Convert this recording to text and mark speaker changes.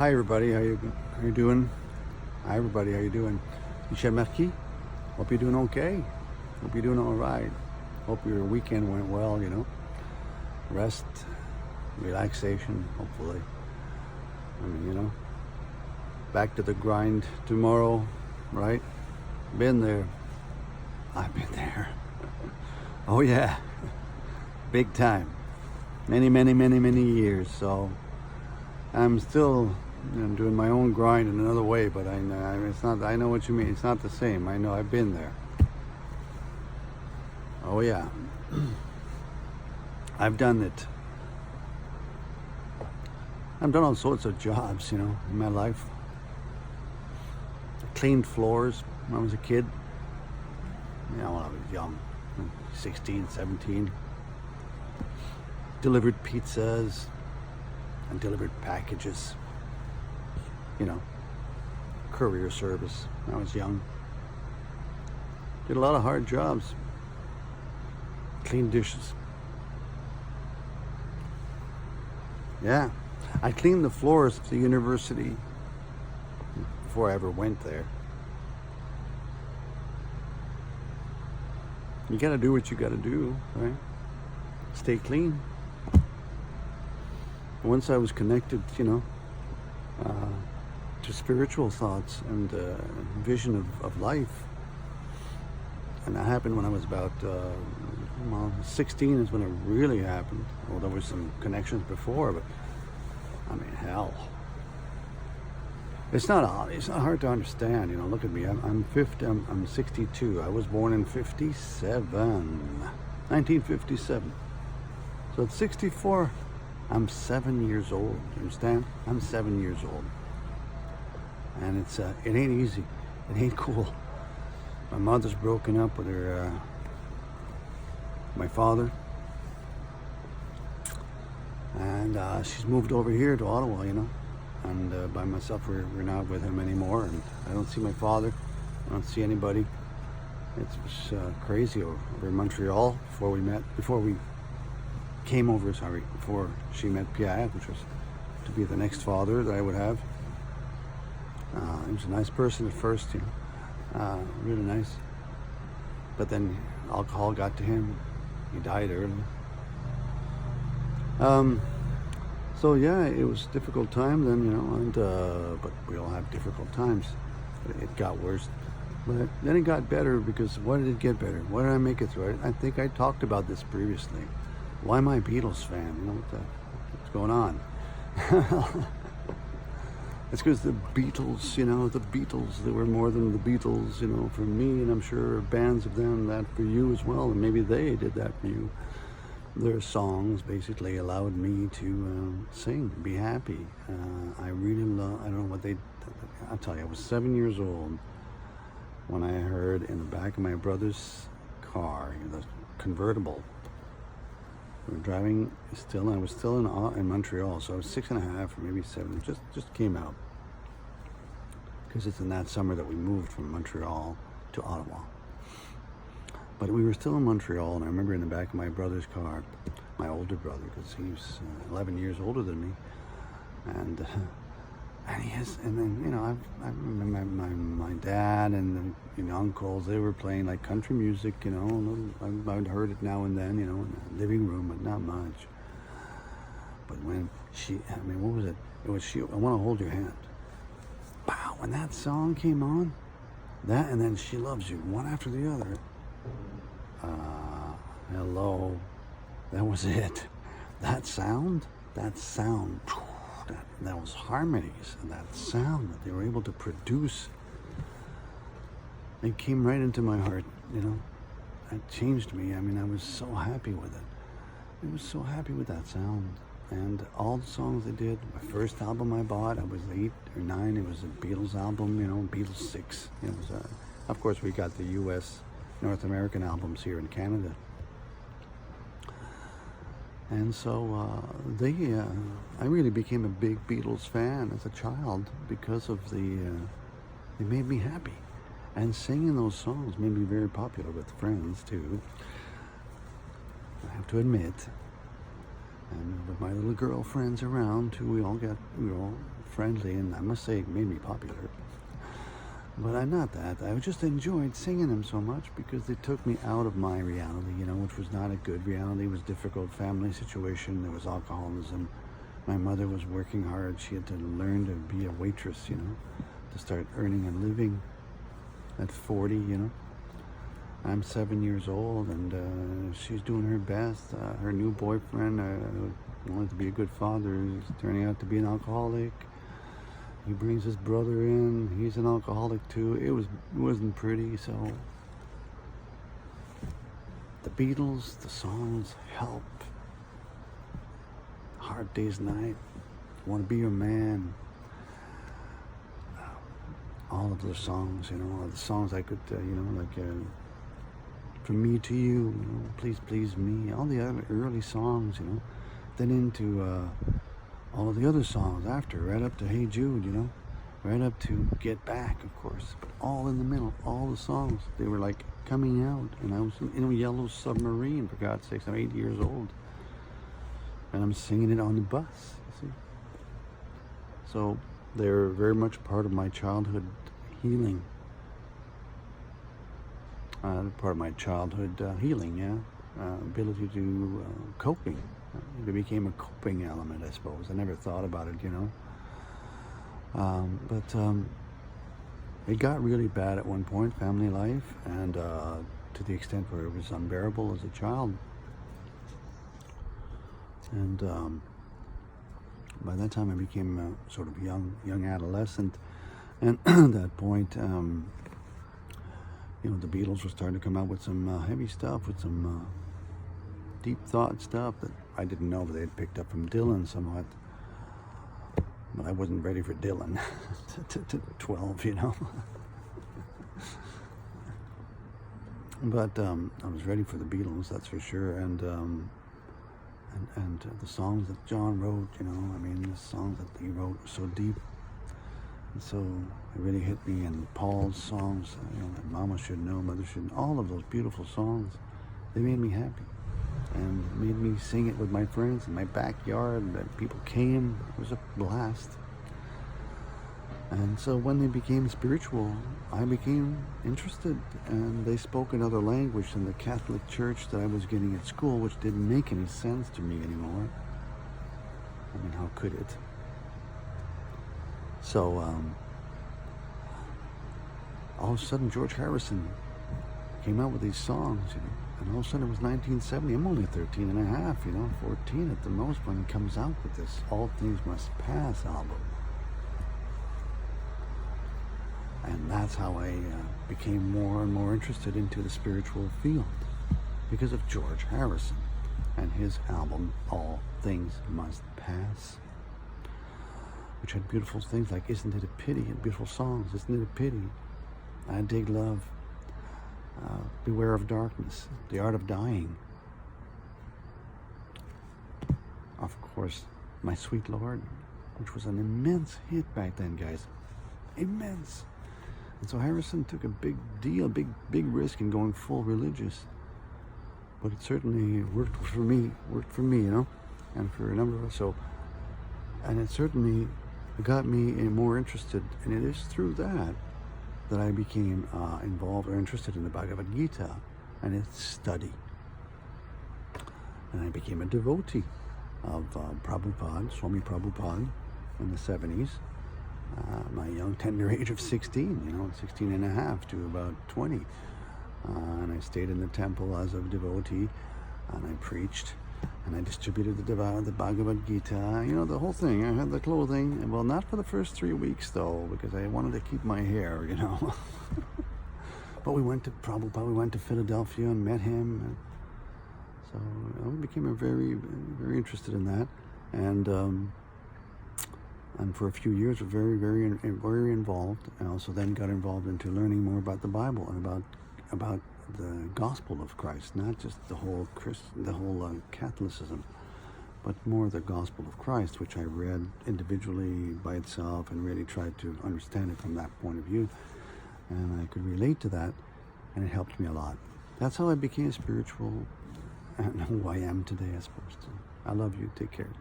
Speaker 1: Hi everybody, how you doing? Hi everybody, how you doing? Michel Marquis. Hope you're doing okay. Hope you're doing all right. Hope your weekend went well. Rest, relaxation. Hopefully, back to the grind tomorrow, right? Been there. I've been there. Oh yeah, big time. Many years. So I'm still doing my own grind in another way, but I know it's not. I know what you mean. It's not the same. I know. I've been there. Oh yeah, I've done it. I've done all sorts of jobs, in my life. I cleaned floors when I was a kid. When I was young, 16, 17. Delivered pizzas and delivered packages. Courier service when I was young. Did a lot of hard jobs. Cleaned dishes. Yeah. I cleaned the floors of the university before I ever went there. You gotta do what you gotta do, right? Stay clean. Once I was connected, to spiritual thoughts and vision of life. And that happened when I was about, 16 is when it really happened. Well, there was some connections before, but hell. It's not hard to understand, look at me. I'm 50, I'm 62. I was born in 1957. So at 64, I'm 7 years old. You understand? I'm 7 years old. And it ain't easy. It ain't cool. My mother's broken up with my father. And she's moved over here to Ottawa, And by myself, we're not with him anymore. And I don't see my father. I don't see anybody. It's crazy over in Montreal before she met Pierre, which was to be the next father that I would have. He was a nice person at first, really nice. But then alcohol got to him. He died early. So yeah, it was a difficult time then, but we all have difficult times. But it got worse. But then it got better because why did it get better? Why did I make it through? I think I talked about this previously. Why am I a Beatles fan? What's going on? It's because the Beatles, they were more than the Beatles, for me, and I'm sure bands of them that for you as well, and maybe they did that for you. Their songs basically allowed me to sing, be happy. I really love, I don't know what I'll tell you, I was 7 years old when I heard in the back of my brother's car, the convertible. We were driving still, and I was still in Montreal, so I was 6.5 or maybe 7, just came out. Because it's in that summer that we moved from Montreal to Ottawa. But we were still in Montreal, and I remember in the back of my brother's car, my older brother, because he was 11 years older than me, and then I remember my dad and the uncles, they were playing like country music, I'd heard it now and then, in the living room, but not much. But when what was it? It was I Want to Hold Your Hand. Wow, when that song came on, that and then She Loves You, one after the other. Hello, that was it. That sound, that was harmonies, and that sound that they were able to produce, it came right into my heart, It changed me. I was so happy with it. I was so happy with that sound. And all the songs they did, my first album I bought, I was 8 or 9, it was a Beatles album, Beatles 6. It was, of course, we got the US, North American albums here in Canada. And so I really became a big Beatles fan as a child because of they made me happy. And singing those songs made me very popular with friends too. I have to admit. And with my little girlfriends around too, we were all friendly, and I must say it made me popular. But I'm not that. I just enjoyed singing them so much because they took me out of my reality, which was not a good reality. It was a difficult family situation. There was alcoholism. My mother was working hard. She had to learn to be a waitress, to start earning a living at 40, I'm 7 years old, and she's doing her best. Her new boyfriend wanted to be a good father. He's turning out to be an alcoholic. He brings his brother in. He's an alcoholic too. It wasn't pretty. So the Beatles, the songs, Help, Hard Day's Night, Want to Be Your Man, all of those songs, all the songs I could, From Me to You, Please Please Me, all the other early songs, then into all of the other songs after, right up to Hey Jude, right up to Get Back, of course, but all in the middle, all the songs, they were like coming out, and I was in a Yellow Submarine, for God's sakes. I'm 8 years old, and I'm singing it on the bus, you see. So they're very much part of my childhood healing. Part of my childhood healing, ability to coping. It became a coping element, I suppose. I never thought about it, but it got really bad at one point, family life, and to the extent where it was unbearable as a child. And by that time, I became a sort of young adolescent, and at that point, the Beatles were starting to come out with some heavy stuff, with some deep thought stuff that I didn't know, but they had picked up from Dylan somewhat. But I wasn't ready for Dylan to 12, But I was ready for the Beatles, that's for sure. And the songs that John wrote, the songs that he wrote were so deep. And so it really hit me. And Paul's songs, that Mama Should Know, Mother Should Know, all of those beautiful songs, they made me happy. And made me sing it with my friends in my backyard, and people came. It was a blast. And so when they became spiritual, I became interested, and they spoke another language than the Catholic Church that I was getting at school, which didn't make any sense to me anymore. I mean, how could it? So all of a sudden, George Harrison came out with these songs, and all of a sudden it was 1970. I'm only 13 and a half, 14 at the most, when he comes out with this All Things Must Pass album. And that's how I became more and more interested into the spiritual field, because of George Harrison and his album All Things Must Pass, which had beautiful things like Isn't It a Pity, and beautiful songs, Isn't It a Pity, I Dig Love, Beware of Darkness, The Art of Dying, of course, My Sweet Lord, which was an immense hit back then, guys. Immense. And so Harrison took a big deal, big risk in going full religious. But it certainly worked for me, and for a number of us. So, and it certainly got me more interested, and it is through that I became involved or interested in the Bhagavad Gita and its study. And I became a devotee of Prabhupada, Swami Prabhupada, in the 70s. My young tender age of 16, 16 and a half to about 20. And I stayed in the temple as a devotee, and I preached, and I distributed the Bhagavad Gita, the whole thing. I had the clothing, well, not for the first 3 weeks, though, because I wanted to keep my hair, But we went to Prabhupada, we went to Philadelphia and met him. And so I became very, very interested in that. And for a few years, was very, very involved. And also then got involved into learning more about the Bible and about the gospel of Christ, not just the whole Catholicism, but more the gospel of Christ, which I read individually by itself and really tried to understand it from that point of view. And I could relate to that, and it helped me a lot. That's how I became spiritual and who I am today, I suppose. I love you. Take care.